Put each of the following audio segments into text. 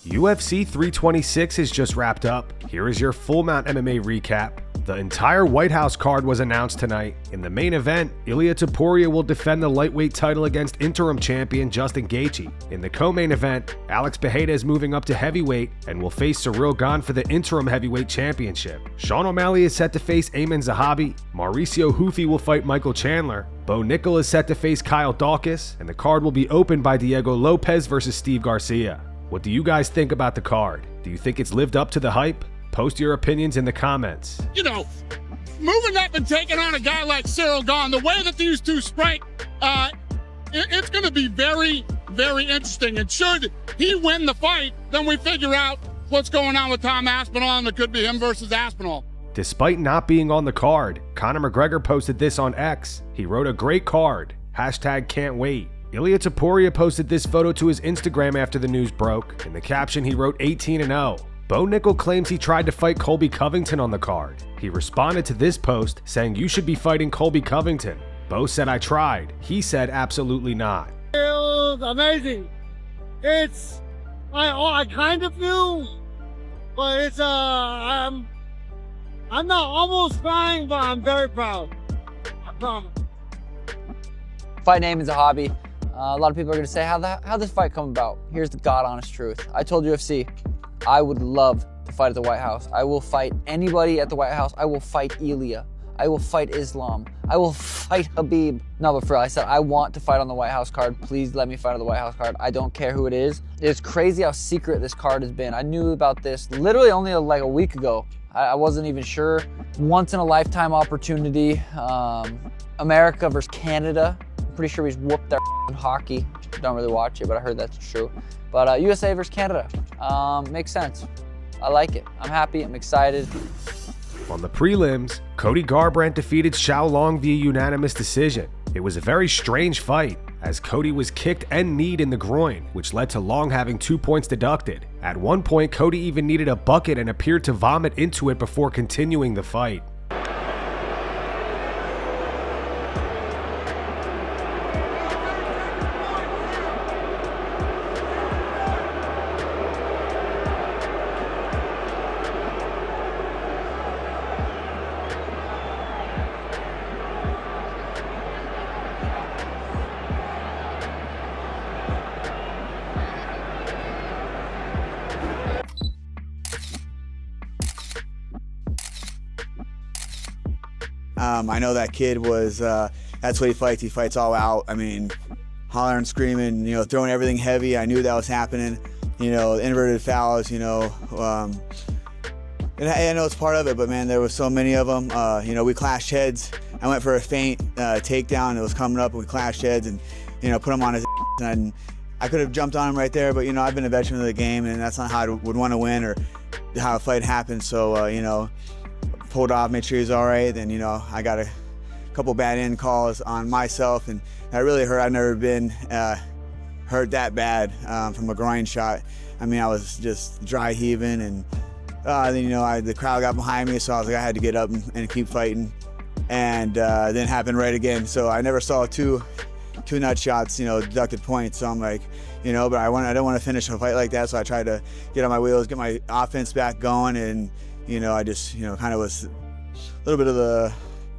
UFC 326 has just wrapped up. Here is your full mount MMA recap. The entire White House card was announced tonight. In the main event, Ilia Topuria will defend the lightweight title against interim champion Justin Gaethje. In the co-main event, Alex Pereira is moving up to heavyweight and will face Cyril Gane for the interim heavyweight championship. Sean O'Malley is set to face Amin Zahabi. Mauricio Houthi will fight Michael Chandler. Bo Nickel is set to face Kyle Dawkins, and the card will be opened by Diego Lopez versus Steve Garcia. What do you guys think about the card? Do you think it's lived up to the hype? Post your opinions in the comments. You know, moving up and taking on a guy like Cyril Gane, the way that these two strike, it's going to be very, very interesting. And should he win the fight, then we figure out what's going on with Tom Aspinall, and it could be him versus Aspinall. Despite not being on the card, Conor McGregor posted this on X. He wrote a great card. #can't-wait. Ilia Topuria posted this photo to his Instagram after the news broke. In the caption, he wrote 18-0. Bo Nickel claims he tried to fight Colby Covington on the card. He responded to this post saying, "You should be fighting Colby Covington." Bo said, "I tried." He said, "Absolutely not." It was amazing. I kind of knew, but it's I'm not almost crying, but I'm very proud. I promise. Fight name is a hobby. A lot of people are going to say, how this fight come about? Here's the God honest truth. I told UFC, I would love to fight at the White House. I will fight anybody at the White House. I will fight Ilia. I will fight Islam. I will fight Khabib. No, but for real, I said I want to fight on the White House card. Please let me fight on the White House card. I don't care who it is. It's crazy how secret this card has been. I knew about this literally only like a week ago. I wasn't even sure. Once in a lifetime opportunity. America versus Canada. I'm pretty sure we whooped their hockey. Don't really watch it, but I heard that's true. But USA versus Canada, makes sense. I like it. I'm happy, I'm excited. On the prelims, Cody Garbrandt defeated Xiao Long via unanimous decision. It was a very strange fight, as Cody was kicked and kneed in the groin, which led to Long having 2 points deducted. At one point, Cody even needed a bucket and appeared to vomit into it before continuing the fight. I know that kid was, that's what he fights. He fights all out. I mean, hollering, screaming, you know, throwing everything heavy. I knew that was happening. You know, inverted fouls, you know. And I know it's part of it, but man, there was so many of them. You know, we clashed heads. I went for a feint takedown. It was coming up and we clashed heads and, you know, put him on his and I could have jumped on him right there, but, you know, I've been a veteran of the game and that's not how I would want to win or how a fight happens. So, you know, pulled off, made sure he's all right. Then, you know, I got a couple bad end calls on myself, and that really hurt. I've never been hurt that bad from a groin shot. I mean, I was just dry heaving, and then, you know, the crowd got behind me, so I was like, I had to get up and keep fighting. And then it happened right again. So I never saw two nut shots, you know, deducted points. So I'm like, you know, but I don't want to finish a fight like that. So I tried to get on my wheels, get my offense back going, and you know, I just, you know, kind of was a little bit of the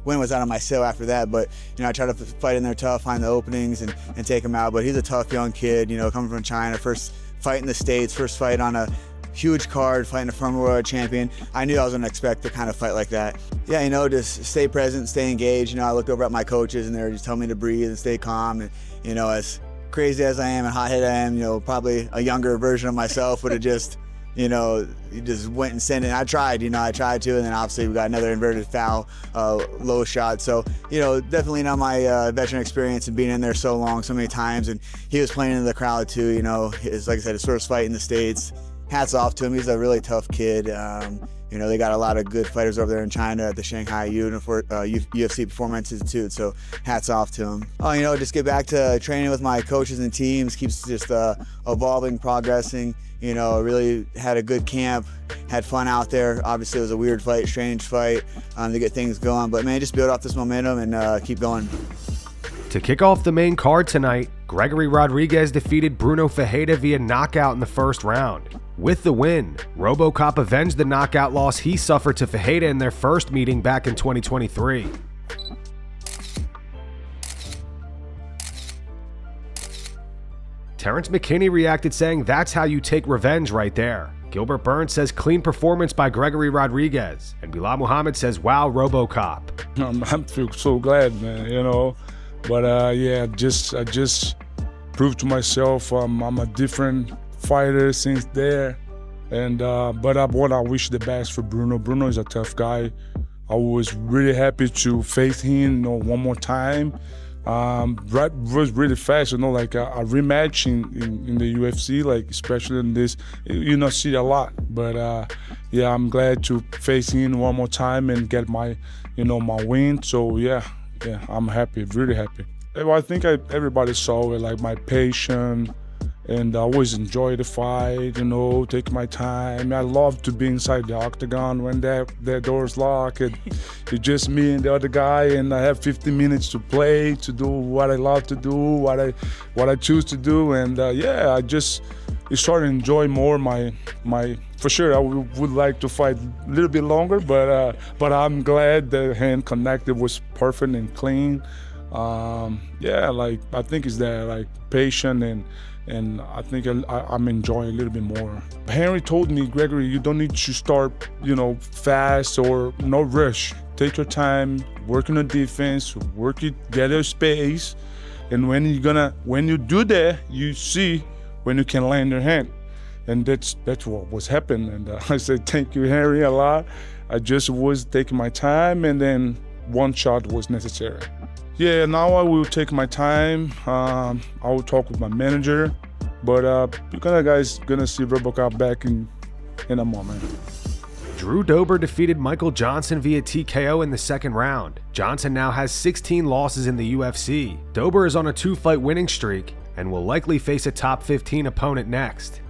wind was out of my sail after that. But, you know, I tried to fight in there tough, find the openings and take him out. But he's a tough young kid, you know, coming from China, first fight in the States, first fight on a huge card, fighting a former world champion. I knew I was going to expect a kind of fight like that. Yeah, you know, just stay present, stay engaged. You know, I looked over at my coaches and they were just telling me to breathe and stay calm. And, you know, as crazy as I am and hot-headed I am, you know, probably a younger version of myself would have just, you know, you just went and sent it. I tried, you know, I tried to, and then obviously we got another inverted foul, low shot. So, you know, definitely not my veteran experience and being in there so long, so many times. And he was playing in the crowd too, you know, his, like I said, his first fight in the States. Hats off to him. He's a really tough kid. You know, they got a lot of good fighters over there in China at the Shanghai UFC Performance Institute, so hats off to him. Oh, you know, just get back to training with my coaches and teams, keeps just evolving, progressing. You know, really had a good camp, had fun out there. Obviously, it was a weird fight, strange fight to get things going, but man, just build off this momentum and keep going. To kick off the main card tonight, Gregory Rodrigues defeated Brunno Ferreria via knockout in the first round. With the win, RoboCop avenged the knockout loss he suffered to Ferreira in their first meeting back in 2023. Terrence McKinney reacted saying that's how you take revenge right there. Gilbert Burns says clean performance by Gregory Rodrigues. And Bilal Muhammad says wow RoboCop. I feel so glad, man, you know. But yeah, I just proved to myself I'm a different fighter since there. And but I wish the best for Brunno. Brunno is a tough guy. I was really happy to face him, one more time. Right, was really fast, like a rematch in the UFC, like especially in this, you not see a lot. But yeah, I'm glad to face him one more time and get my, my win. So yeah, I'm happy, really happy. Well, I think everybody saw it, like my patience, and I always enjoy the fight, take my time. I love to be inside the octagon when that door's locked. It's just me and the other guy, and I have 15 minutes to play, to do what I love to do, what I choose to do, and yeah, I started to enjoy more my. For sure, I would like to fight a little bit longer, but I'm glad the hand connected was perfect and clean. Yeah, like I think it's that like patient and I think I'm enjoying a little bit more. Henry told me, Gregory, you don't need to start, fast or no rush. Take your time, work on the defense, get your space, and when you do that, you see when you can land your hand, and that's what was happening. And I said thank you, Henry, a lot. I just was taking my time, and then one shot was necessary. Yeah, now I will take my time. I will talk with my manager, but you guys gonna see RoboCop back in a moment. Drew Dober defeated Michael Johnson via TKO in the second round. Johnson now has 16 losses in the UFC. Dober is on a 2-fight winning streak and will likely face a top 15 opponent next.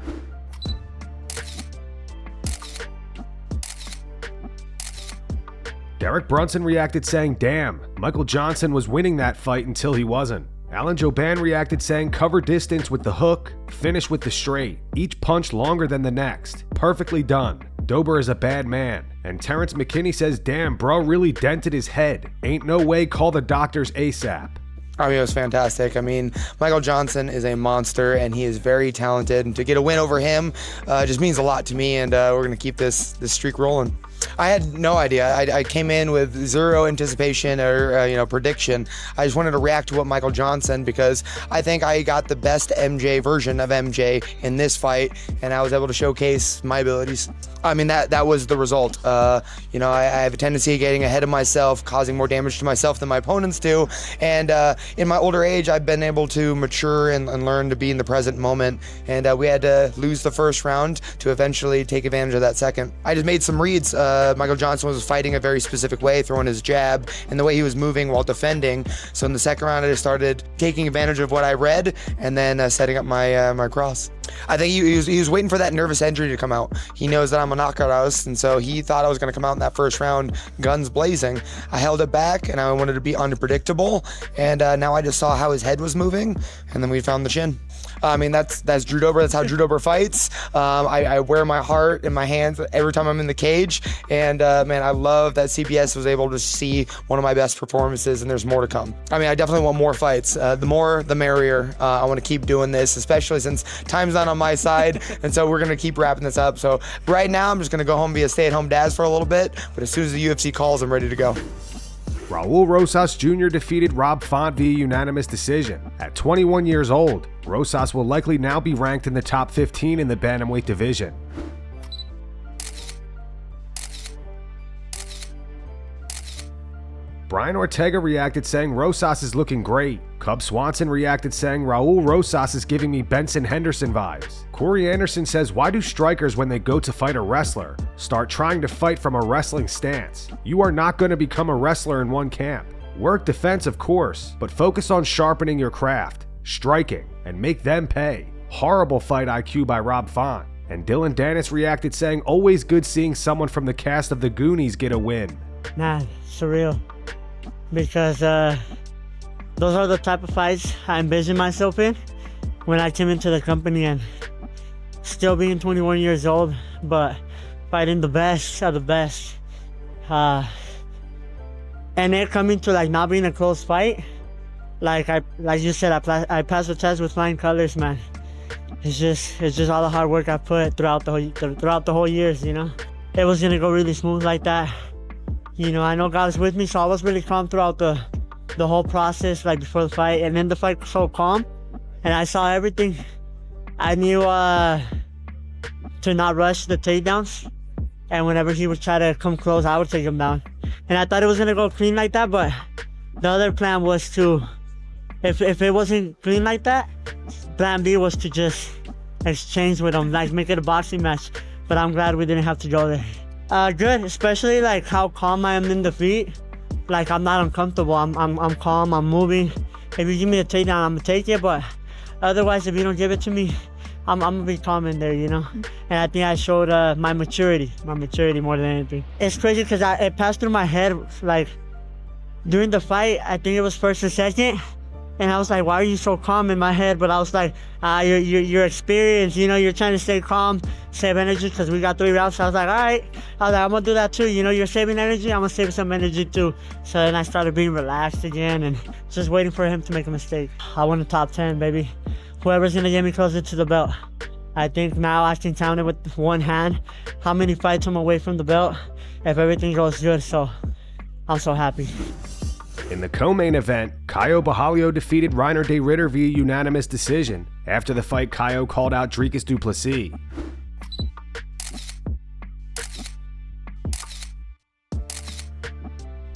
Derek Brunson reacted saying, damn, Michael Johnson was winning that fight until he wasn't. Alan Jouban reacted saying, cover distance with the hook, finish with the straight. Each punch longer than the next. Perfectly done. Dober is a bad man. And Terrence McKinney says, damn, bro really dented his head. Ain't no way, call the doctors ASAP. I mean, it was fantastic. I mean, Michael Johnson is a monster, and he is very talented. And to get a win over him just means a lot to me, and we're going to keep this streak rolling. I had no idea. I came in with zero anticipation or prediction. I just wanted to react to what Michael Johnson, because I think I got the best MJ version of MJ in this fight, and I was able to showcase my abilities. I mean, that was the result. I have a tendency of getting ahead of myself, causing more damage to myself than my opponents do. And in my older age, I've been able to mature and learn to be in the present moment. And we had to lose the first round to eventually take advantage of that second. I just made some reads. Michael Johnson was fighting a very specific way, throwing his jab, and the way he was moving while defending. So in the second round, I just started taking advantage of what I read, and then setting up my cross. I think he was waiting for that nervous entry to come out. He knows that I'm a knockout artist, and so he thought I was going to come out in that first round guns blazing. I held it back, and I wanted to be unpredictable, and now I just saw how his head was moving, and then we found the chin. I mean, that's Drew Dober. That's how Drew Dober fights. I wear my heart in my hands every time I'm in the cage, and man, I love that CBS was able to see one of my best performances, and there's more to come. I mean, I definitely want more fights. The more, the merrier. I want to keep doing this, especially since time's not on my side, and so we're going to keep wrapping this up. So right now, I'm just going to go home and be a stay-at-home dad for a little bit, but as soon as the UFC calls, I'm ready to go. Raul Rosas Jr. defeated Rob Font via unanimous decision. At 21 years old, Rosas will likely now be ranked in the top 15 in the bantamweight division. Brian Ortega reacted saying Rosas is looking great. Cub Swanson reacted saying Raul Rosas is giving me Benson Henderson vibes. Corey Anderson says, why do strikers, when they go to fight a wrestler, start trying to fight from a wrestling stance? You are not going to become a wrestler in one camp. Work defense, of course, but focus on sharpening your craft, striking, and make them pay. Horrible fight IQ by Rob Font. And Dylan Dennis reacted saying, always good seeing someone from the cast of The Goonies get a win. Nah, surreal. Because those are the type of fights I envision myself in when I came into the company, and still being 21 years old, but fighting the best of the best. And it coming to like not being a close fight, like you said, I passed the test with flying colors, man. It's just all the hard work I put throughout the whole years, you know. It was gonna go really smooth like that. You know, I know God was with me, so I was really calm throughout the whole process, like before the fight. And then the fight was so calm, and I saw everything. I knew to not rush the takedowns, and whenever he would try to come close, I would take him down. And I thought it was gonna go clean like that, but the other plan was to, if it wasn't clean like that, plan B was to just exchange with him, like make it a boxing match. But I'm glad we didn't have to go there. Good, especially like how calm I am in defeat. Like I'm not uncomfortable. I'm calm. I'm moving. If you give me a takedown, I'm gonna take it. But otherwise, if you don't give it to me, I'm gonna be calm in there, you know. And I think I showed my maturity more than anything. It's crazy because it passed through my head like during the fight. I think it was first or second. And I was like, why are you so calm in my head? But I was like, you're experienced, you know, you're trying to stay calm, save energy, because we got 3 rounds. So I was like, all right. I was like, I'm going to do that too. You know, you're saving energy, I'm going to save some energy too. So then I started being relaxed again and just waiting for him to make a mistake. I won the top 10, baby. Whoever's going to get me closer to the belt. I think now I can count it with one hand how many fights I'm away from the belt if everything goes good. So I'm so happy. In the co-main event, Caio Borralho defeated Reinier de Ridder via unanimous decision. After the fight, Caio called out Dricus du Plessis.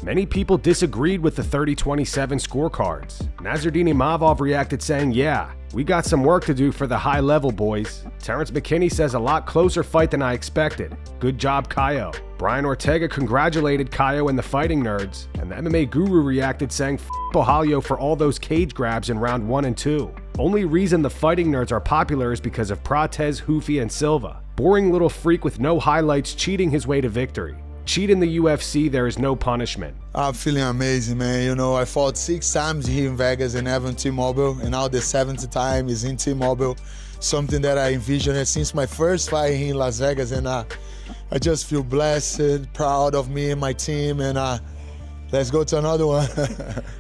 Many people disagreed with the 30-27 scorecards. Nasruddin Imavov reacted saying, yeah, we got some work to do for the high level, boys. Terrence McKinney says a lot closer fight than I expected. Good job, Caio. Brian Ortega congratulated Caio and the Fighting Nerds, and the MMA Guru reacted saying, F Borralho for all those cage grabs in round 1 and 2. Only reason the Fighting Nerds are popular is because of Prates, Hoofy, and Silva. Boring little freak with no highlights cheating his way to victory. Cheat in the UFC, there is no punishment. I'm feeling amazing, man. You know, I fought 6 times here in Vegas and never in T-Mobile, and now the 7th time is in T-Mobile. Something that I envisioned since my first fight here in Las Vegas, and I just feel blessed, proud of me and my team, and let's go to another one.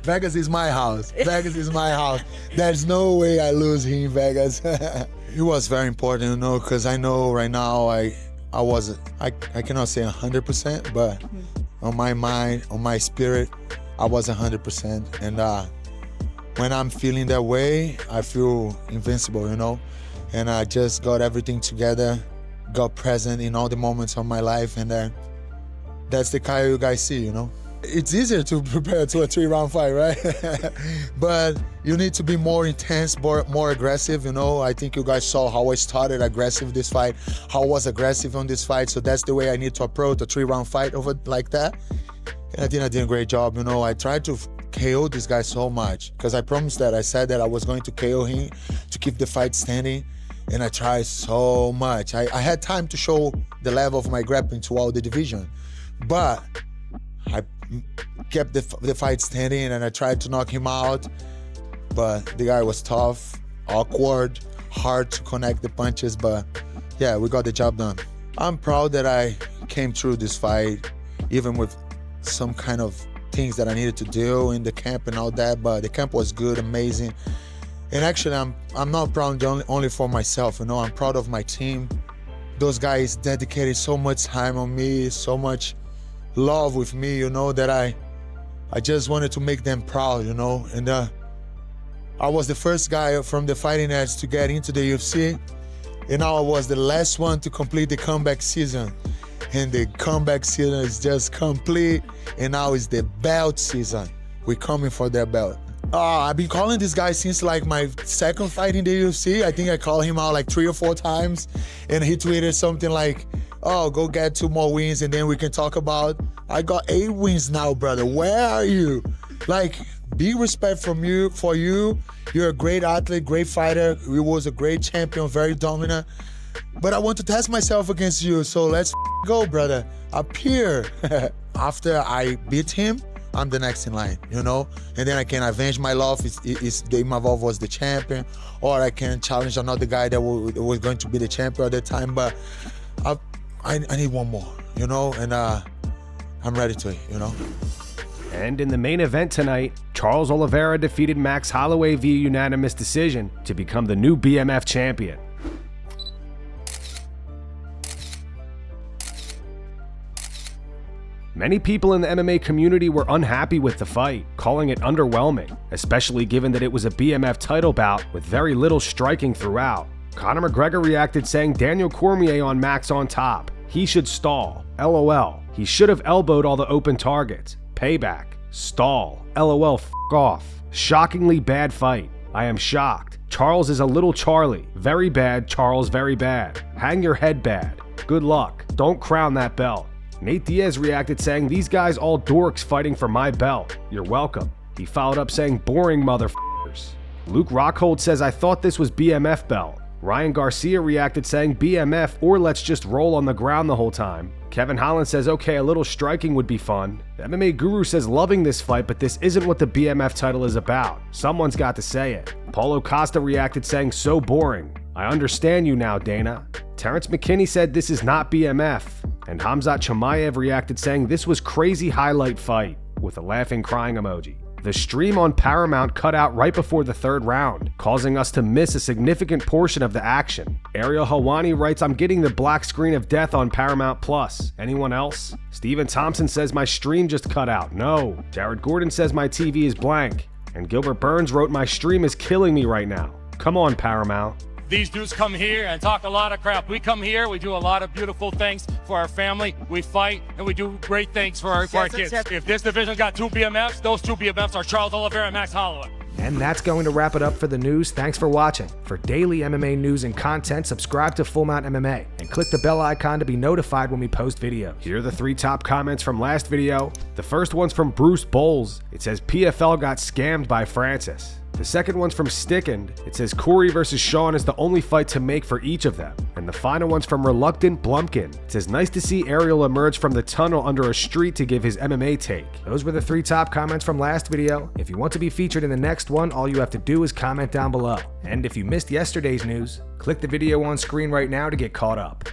Vegas is my house. Vegas is my house. There's no way I lose here in Vegas. It was very important, you know, because I know right now I cannot say 100%, but on my mind, on my spirit, I was 100%. And when I'm feeling that way, I feel invincible, you know? And I just got everything together, got present in all the moments of my life, and that's the Caio you guys see, you know? It's easier to prepare to a 3-round fight, right? But you need to be more intense, more aggressive, you know? I think you guys saw how I started aggressive this fight, how I was aggressive on this fight, so that's the way I need to approach a 3-round fight over like that. And I think I did a great job, you know? I tried to KO this guy so much, because I promised that. I said that I was going to KO him to keep the fight standing, and I tried so much. I had time to show the level of my grappling to all the division, but I kept the fight standing, and I tried to knock him out, but the guy was tough, awkward, hard to connect the punches, but yeah, we got the job done. I'm proud that I came through this fight, even with some kind of things that I needed to do in the camp and all that, but the camp was good, amazing. And actually, I'm not proud only for myself, you know, I'm proud of my team. Those guys dedicated so much time on me, so much love with me, you know, that I just wanted to make them proud, you know. And I was the first guy from the Fighting Edge to get into the UFC, and now I was the last one to complete the comeback season. And the comeback season is just complete, and now it's the belt season. We're coming for their belt. I've been calling this guy since like my 2nd fight in the UFC. I think I called him out like 3 or 4 times, and he tweeted something like, oh, go get 2 more wins and then we can talk about. I got 8 wins now, brother. Where are you? Like, big respect for you. You're a great athlete, great fighter. You was a great champion, very dominant. But I want to test myself against you, so let's go, brother. Up here. After I beat him I'm the next in line, you know? And then I can avenge my loss if Imavov was the champion, or I can challenge another guy that was going to be the champion at the time, but I need one more, you know? And I'm ready to, you know? And in the main event tonight, Charles Oliveira defeated Max Holloway via unanimous decision to become the new BMF champion. Many people in the MMA community were unhappy with the fight, calling it underwhelming, especially given that it was a BMF title bout with very little striking throughout. Conor McGregor reacted saying Daniel Cormier on Max on top. He should stall. LOL. He should have elbowed all the open targets. Payback. Stall. LOL. F off. Shockingly bad fight. I am shocked. Charles is a little Charlie. Very bad, Charles, very bad. Hang your head bad. Good luck. Don't crown that belt. Nate Diaz reacted saying, these guys all dorks fighting for my belt. You're welcome. He followed up saying, boring motherfuckers. Luke Rockhold says, I thought this was BMF belt. Ryan Garcia reacted saying, BMF or let's just roll on the ground the whole time. Kevin Holland says, okay, a little striking would be fun. The MMA Guru says, loving this fight, but this isn't what the BMF title is about. Someone's got to say it. Paulo Costa reacted saying, so boring. I understand you now, Dana. Terrence McKinney said, this is not BMF. And Hamzat Chimaev reacted saying, this was crazy highlight fight, with a laughing crying emoji. The stream on Paramount cut out right before the third round, causing us to miss a significant portion of the action. Ariel Helwani writes, I'm getting the black screen of death on Paramount Plus. Anyone else? Stephen Thompson says, my stream just cut out. No. Jared Gordon says, my TV is blank. And Gilbert Burns wrote, my stream is killing me right now. Come on, Paramount. These dudes come here and talk a lot of crap. We come here, we do a lot of beautiful things for our family. We fight and we do great things for our kids. If this division got 2 BMFs, those 2 BMFs are Charles Oliveira and Max Holloway. And that's going to wrap it up for the news. Thanks for watching. For daily MMA news and content, subscribe to Full Mount MMA and click the bell icon to be notified when we post videos. Here are the 3 top comments from last video. The first one's from Bruce Bowles. It says, PFL got scammed by Francis. The second one's from Stickened. It says Corey versus Sean is the only fight to make for each of them. And the final one's from Reluctant Blumpkin. It says nice to see Ariel emerge from the tunnel under a street to give his MMA take. Those were the 3 top comments from last video. If you want to be featured in the next one, all you have to do is comment down below. And if you missed yesterday's news, click the video on screen right now to get caught up.